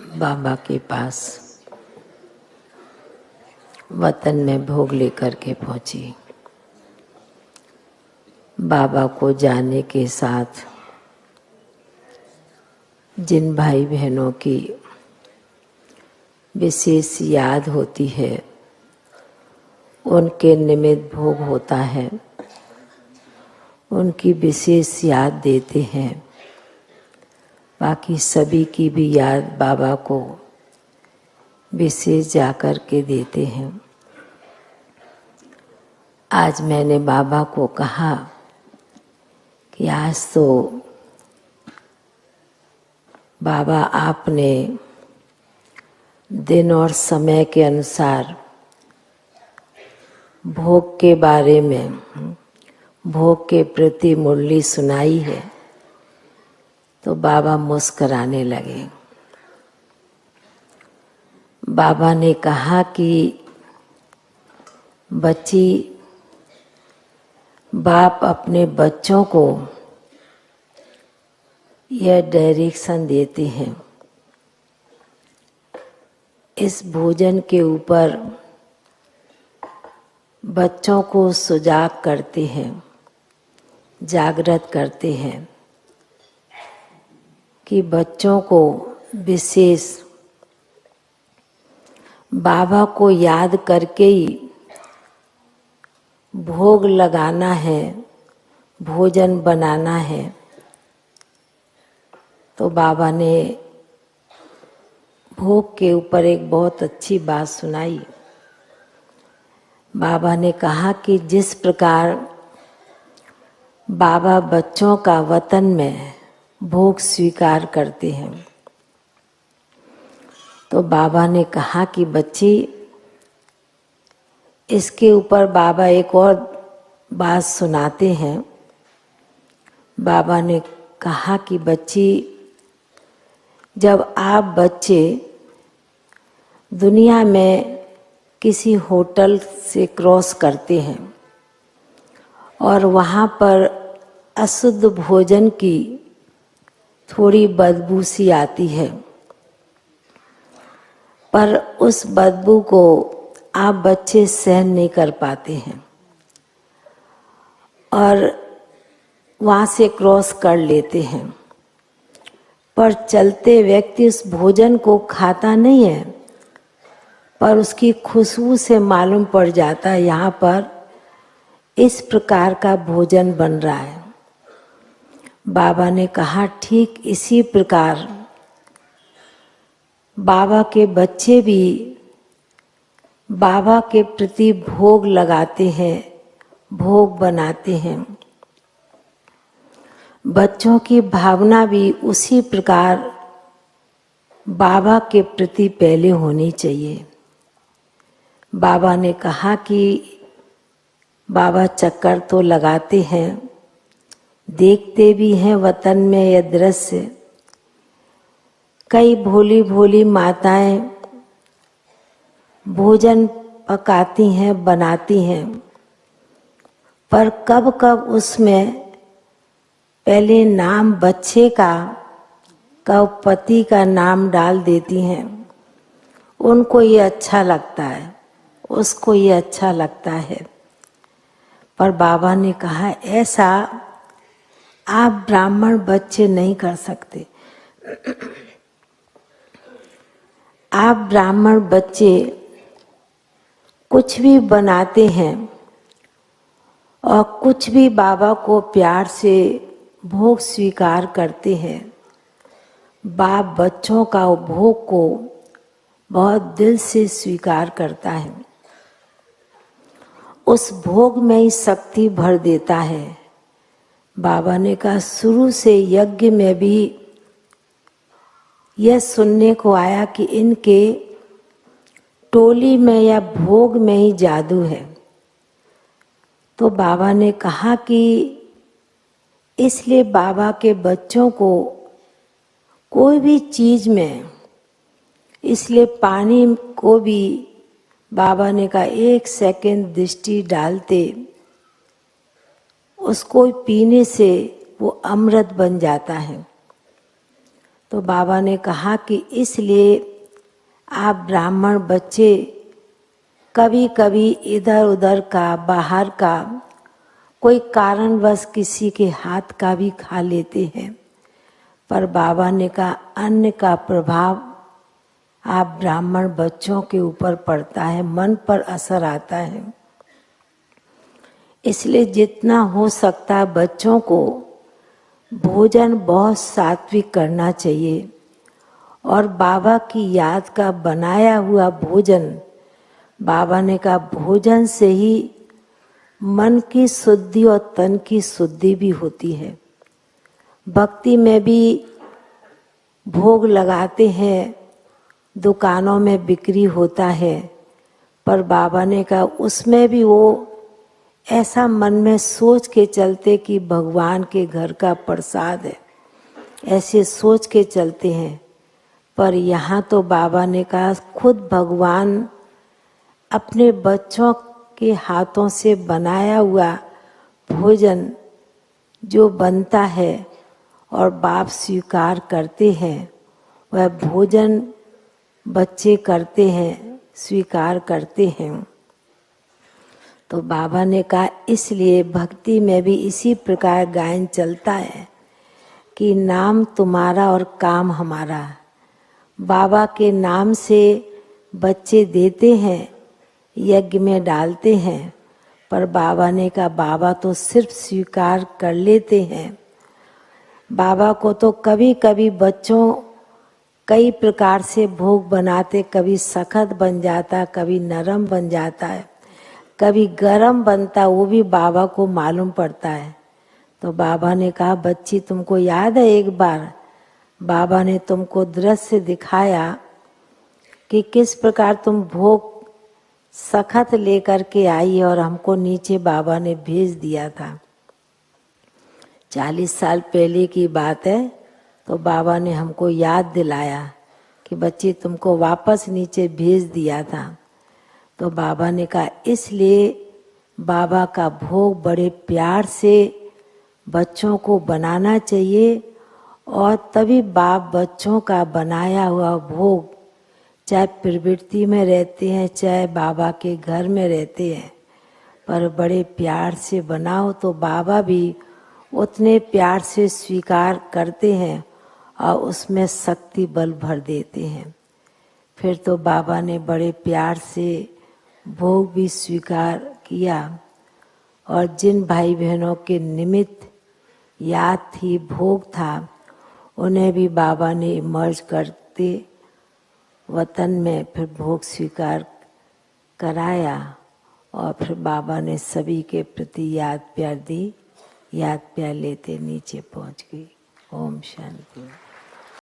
बाबा के पास वतन में भोग लेकर के पहुंची। बाबा को जाने के साथ जिन भाई बहनों की विशेष याद होती है उनके निमित्त भोग होता है, उनकी विशेष याद देते हैं। बाकी सभी की भी याद बाबा को विशेष जाकर के देते हैं। आज मैंने बाबा को कहा कि आज तो बाबा आपने दिन और समय के अनुसार भोग के बारे में, भोग के प्रति मुरली सुनाई है। तो बाबा मुस्कराने लगे। बाबा ने कहा कि बच्ची, बाप अपने बच्चों को यह डायरेक्शन देते हैं, इस भोजन के ऊपर बच्चों को सुजाग करते हैं, जागृत करते हैं कि बच्चों को विशेष बाबा को याद करके ही भोग लगाना है, भोजन बनाना है। तो बाबा ने भोग के ऊपर एक बहुत अच्छी बात सुनाई। बाबा ने कहा कि जिस प्रकार बाबा बच्चों का वतन में भोग स्वीकार करते हैं, तो बाबा ने कहा कि बच्ची, इसके ऊपर बाबा एक और बात सुनाते हैं। बाबा ने कहा कि बच्ची, जब आप बच्चे दुनिया में किसी होटल से क्रॉस करते हैं और वहाँ पर अशुद्ध भोजन की थोड़ी बदबू सी आती है, पर उस बदबू को आप बच्चे सहन नहीं कर पाते हैं और वहाँ से क्रॉस कर लेते हैं। पर चलते व्यक्ति उस भोजन को खाता नहीं है, पर उसकी खुशबू से मालूम पड़ जाता है यहाँ पर इस प्रकार का भोजन बन रहा है। बाबा ने कहा ठीक इसी प्रकार बाबा के बच्चे भी बाबा के प्रति भोग लगाते हैं, भोग बनाते हैं। बच्चों की भावना भी उसी प्रकार बाबा के प्रति पहले होनी चाहिए। बाबा ने कहा कि बाबा चक्कर तो लगाते हैं, देखते भी हैं वतन में यह दृश्य। कई भोली भोली माताएं भोजन पकाती हैं, बनाती हैं, पर कब कब उसमें पहले नाम बच्चे का, कब पति का नाम डाल देती हैं। उनको ये अच्छा लगता है, उसको ये अच्छा लगता है। पर बाबा ने कहा ऐसा आप ब्राह्मण बच्चे नहीं कर सकते। आप ब्राह्मण बच्चे कुछ भी बनाते हैं और कुछ भी बाबा को प्यार से भोग स्वीकार करते हैं। बाप बच्चों का भोग को बहुत दिल से स्वीकार करता है, उस भोग में ही शक्ति भर देता है। बाबा ने कहा शुरू से यज्ञ में भी यह सुनने को आया कि इनके टोली में या भोग में ही जादू है। तो बाबा ने कहा कि इसलिए बाबा के बच्चों को कोई भी चीज में, इसलिए पानी को भी बाबा ने कहा 1 सेकंड दृष्टि डालते उसको पीने से वो अमृत बन जाता है। तो बाबा ने कहा कि इसलिए आप ब्राह्मण बच्चे कभी कभी इधर उधर का, बाहर का, कोई कारणवश किसी के हाथ का भी खा लेते हैं, पर बाबा ने कहा अन्न का प्रभाव आप ब्राह्मण बच्चों के ऊपर पड़ता है, मन पर असर आता है। इसलिए जितना हो सकता है बच्चों को भोजन बहुत सात्विक करना चाहिए, और बाबा की याद का बनाया हुआ भोजन, बाबा ने कहा भोजन से ही मन की शुद्धि और तन की शुद्धि भी होती है। भक्ति में भी भोग लगाते हैं, दुकानों में बिक्री होता है, पर बाबा ने कहा उसमें भी वो ऐसा मन में सोच के चलते कि भगवान के घर का प्रसाद है, ऐसे सोच के चलते हैं। पर यहाँ तो बाबा ने कहा खुद भगवान अपने बच्चों के हाथों से बनाया हुआ भोजन जो बनता है और बाप स्वीकार करते हैं, वह भोजन बच्चे करते हैं, स्वीकार करते हैं। तो बाबा ने कहा इसलिए भक्ति में भी इसी प्रकार गायन चलता है कि नाम तुम्हारा और काम हमारा। बाबा के नाम से बच्चे देते हैं, यज्ञ में डालते हैं, पर बाबा ने कहा बाबा तो सिर्फ स्वीकार कर लेते हैं। बाबा को तो कभी कभी बच्चों कई प्रकार से भोग बनाते, कभी सख्त बन जाता, कभी नरम बन जाता है, कभी गरम बनता, वो भी बाबा को मालूम पड़ता है। तो बाबा ने कहा बच्ची तुमको याद है एक बार बाबा ने तुमको दृश्य दिखाया कि किस प्रकार तुम भोग सख्त लेकर के आई और हमको नीचे बाबा ने भेज दिया था। 40 साल पहले की बात है। तो बाबा ने हमको याद दिलाया कि बच्ची तुमको वापस नीचे भेज दिया था। तो बाबा ने कहा इसलिए बाबा का भोग बड़े प्यार से बच्चों को बनाना चाहिए, और तभी बाप बच्चों का बनाया हुआ भोग, चाहे प्रवृत्ति में रहते हैं चाहे बाबा के घर में रहते हैं, पर बड़े प्यार से बनाओ तो बाबा भी उतने प्यार से स्वीकार करते हैं और उसमें शक्ति बल भर देते हैं। फिर तो बाबा ने बड़े प्यार से भोग भी स्वीकार किया, और जिन भाई बहनों के निमित्त याद थी, भोग था, उन्हें भी बाबा ने मर्ज करते वतन में फिर भोग स्वीकार कराया, और फिर बाबा ने सभी के प्रति याद प्यार दी। याद प्यार लेते नीचे पहुंच गई। ओम शांति।